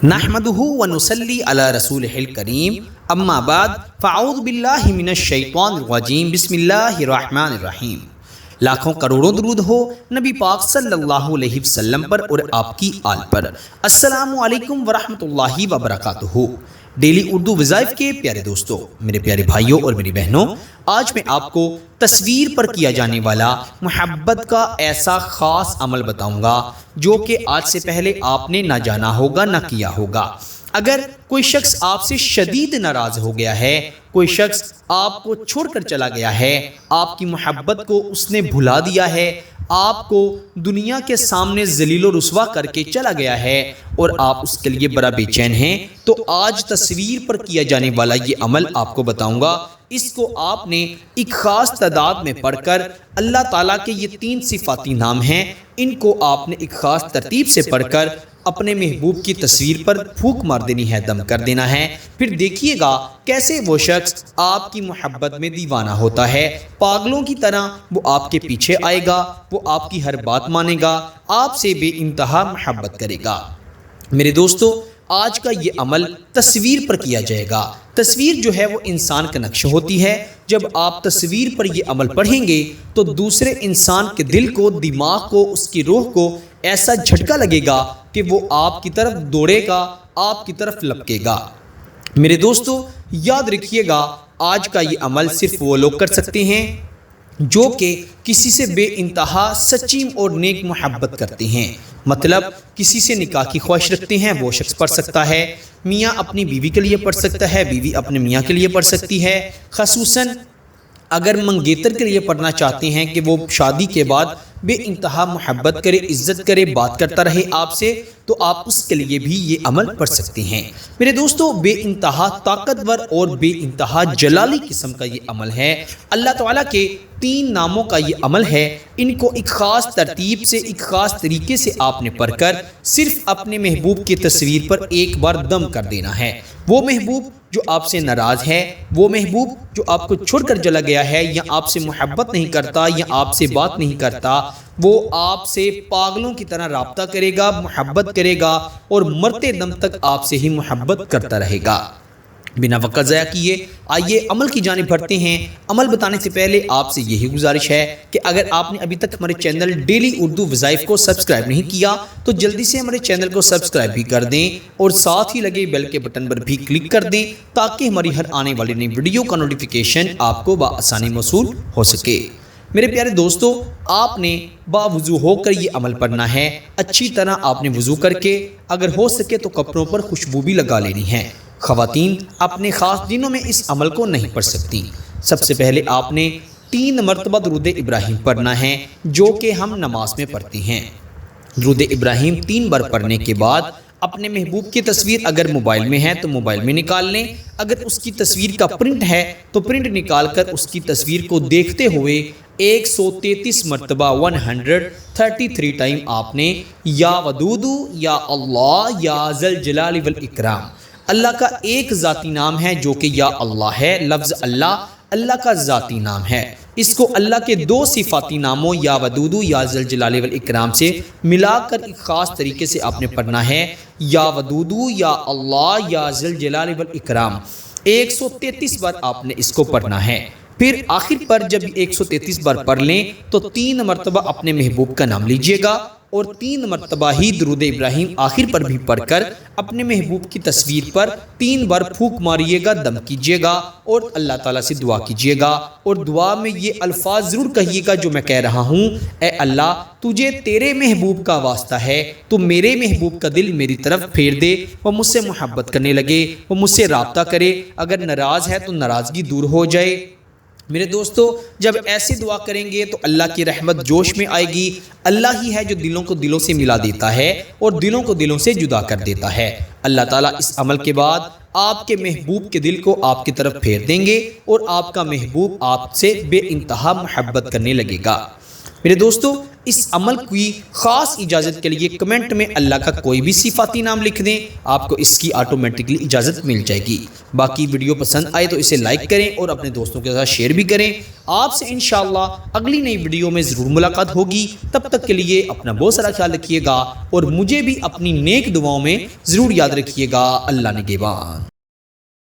نحمدہ ونصلی علی رسولہ الکریم اما بعد فاعوذ باللہ من الشیطان الرجیم بسم اللہ الرحمن الرحیم۔ لاکھوں کروڑوں درود ہو نبی پاک صلی اللہ علیہ وسلم پر اور آپ کی آل پر۔ السلام علیکم ورحمۃ اللہ وبرکاتہ۔ ڈیلی اردو وظائف کے پیارے دوستو، میرے پیارے بھائیوں اور میری بہنوں، آج میں آپ کو تصویر پر کیا جانے والا محبت کا ایسا خاص عمل بتاؤں گا جو کہ آج سے پہلے آپ نے نہ جانا ہوگا نہ کیا ہوگا۔ اگر کوئی شخص آپ سے شدید ناراض ہو گیا ہے، کوئی شخص آپ کو چھوڑ کر چلا گیا ہے، آپ کی محبت کو اس نے بھلا دیا ہے، آپ کو دنیا کے سامنے ذلیل و رسوا کر کے چلا گیا ہے اور آپ اس کے لیے بڑا بے چین ہیں، تو آج تصویر پر کیا جانے والا یہ عمل آپ کو بتاؤں گا۔ اس کو آپ نے ایک خاص تعداد میں پڑھ کر اللہ تعالیٰ کے یہ 3 صفاتی نام ہیں، ان کو آپ نے ایک خاص ترتیب سے پڑھ کر اپنے محبوب کی تصویر پر پھونک مار دینی ہے، دم کر دینا ہے۔ پھر دیکھیے گا کیسے وہ شخص آپ کی محبت میں دیوانہ ہوتا ہے، پاگلوں کی طرح وہ آپ کے پیچھے آئے گا، وہ آپ کی ہر بات مانے گا، آپ سے بے انتہا محبت کرے گا۔ میرے دوستو، آج کا یہ عمل تصویر پر کیا جائے گا۔ تصویر جو ہے وہ انسان کا نقش ہوتی ہے۔ جب آپ تصویر پر یہ عمل پڑھیں گے تو دوسرے انسان کے دل کو، دماغ کو، اس کی روح کو ایسا جھٹکا لگے گا کہ وہ آپ کی طرف دوڑے گا، آپ کی طرف لپکے گا۔ میرے دوستو، یاد رکھیے گا، آج کا یہ عمل صرف وہ لوگ کر سکتے ہیں جو کہ کسی سے بے انتہا سچی اور نیک محبت کرتے ہیں، مطلب کسی سے نکاح کی خواہش رکھتے ہیں، وہ شخص پڑھ سکتا ہے۔ میاں اپنی بیوی کے لیے پڑھ سکتا ہے، بیوی اپنے میاں کے لیے پڑھ سکتی ہے۔ خصوصاً اگر منگیتر کے لیے پڑھنا چاہتے ہیں کہ وہ شادی کے بعد بے انتہا محبت کرے، عزت کرے، بات کرتا رہے آپ سے، تو آپ اس کے لیے بھی یہ عمل پڑھ سکتے ہیں۔ میرے دوستو، بے انتہا طاقتور اور بے انتہا جلالی قسم کا یہ عمل ہے۔ اللہ تعالیٰ کے 3 ناموں کا یہ عمل ہے، ان کو ایک خاص ترتیب سے، ایک خاص طریقے سے آپ نے پڑھ کر صرف اپنے محبوب کی تصویر پر ایک بار دم کر دینا ہے۔ وہ محبوب جو آپ سے ناراض ہے، وہ محبوب جو آپ کو چھوڑ کر چلا گیا ہے، یا آپ سے محبت نہیں کرتا، یا آپ سے بات نہیں کرتا، وہ آپ سے پاگلوں کی طرح رابطہ کرے گا، محبت کرے گا اور مرتے دم تک آپ سے ہی محبت کرتا رہے گا۔ بنا وقت ضائع کیے آئیے عمل کی جانب بڑھتے ہیں۔ عمل بتانے سے پہلے آپ سے یہی گزارش ہے کہ اگر آپ نے ابھی تک ہمارے چینل ڈیلی اردو وظائف کو سبسکرائب نہیں کیا تو جلدی سے ہمارے چینل کو سبسکرائب بھی کر دیں اور ساتھ ہی لگے بیل کے بٹن پر بھی کلک کر دیں تاکہ ہماری ہر آنے والی نئی ویڈیو کا نوٹیفیکیشن آپ کو بآسانی موصول ہو سکے۔ میرے پیارے دوستو، آپ نے باوضو ہو کر یہ عمل پڑھنا ہے۔ اچھی طرح آپ نے وضو کر کے اگر ہو سکے تو کپڑوں پر خوشبو بھی لگا لینی ہے۔ خواتین اپنے خاص دنوں میں اس عمل کو نہیں پڑھ سکتی۔ سب سے پہلے آپ نے 3 مرتبہ درود ابراہیم پڑھنا ہے، جو کہ ہم نماز میں پڑھتے ہیں۔ درود ابراہیم 3 بار پڑھنے کے بعد اپنے محبوب کی تصویر اگر موبائل میں ہے تو موبائل میں نکال لیں، اگر اس کی تصویر کا پرنٹ ہے تو پرنٹ نکال کر اس کی تصویر کو دیکھتے ہوئے 133 مرتبہ 133 ٹائم آپ نے یا ودودو، یا اللہ، یا ذل جلال والاکرام، اللہ کا ایک ذاتی نام ہے جو کہ یا اللہ ہے، لفظ اللہ اللہ کا ذاتی نام ہے، اس کو اللہ کے 2 صفاتی ناموں یا ودودو، یا ذل جلال والاکرام سے ملا کر ایک خاص طریقے سے آپ نے پڑھنا ہے۔ یا ودودو، یا اللہ، یا ذل جلال والاکرام 133 بار آپ نے اس کو پڑھنا ہے۔ پھر آخر پر جب 133 بار پڑھ لیں تو 3 مرتبہ اپنے محبوب کا نام لیجئے گا اور 3 مرتبہ ہی درود ابراہیم آخر پر بھی پڑھ کر اپنے محبوب کی تصویر پر 3 بار پھونک ماریے گا، دم کیجئے گا اور اللہ تعالیٰ سے دعا کیجئے گا، اور دعا میں یہ الفاظ ضرور کہیے گا جو میں کہہ رہا ہوں: اے اللہ، تجھے تیرے محبوب کا واسطہ ہے، تو میرے محبوب کا دل میری طرف پھیر دے، وہ مجھ سے محبت کرنے لگے، وہ مجھ سے رابطہ کرے، اگر ناراض ہے تو ناراضگی دور ہو جائے۔ میرے دوستو، جب ایسی دعا کریں گے تو اللہ کی رحمت جوش میں آئے گی۔ اللہ ہی ہے جو دلوں کو دلوں سے ملا دیتا ہے اور دلوں کو دلوں سے جدا کر دیتا ہے۔ اللہ تعالیٰ اس عمل کے بعد آپ کے محبوب کے دل کو آپ کی طرف پھیر دیں گے اور آپ کا محبوب آپ سے بے انتہا محبت کرنے لگے گا۔ میرے دوستو، اس عمل کی خاص اجازت کے لیے کمنٹ میں اللہ کا کوئی بھی صفاتی نام لکھ دیں، آپ کو اس کی آٹومیٹکلی اجازت مل جائے گی۔ باقی ویڈیو پسند آئے تو اسے لائک کریں اور اپنے دوستوں کے ساتھ شیئر بھی کریں۔ آپ سے انشاءاللہ اگلی نئی ویڈیو میں ضرور ملاقات ہوگی، تب تک کے لیے اپنا بہت سارا خیال رکھیے گا اور مجھے بھی اپنی نیک دعاؤں میں ضرور یاد رکھیے گا۔ اللہ نگہبان۔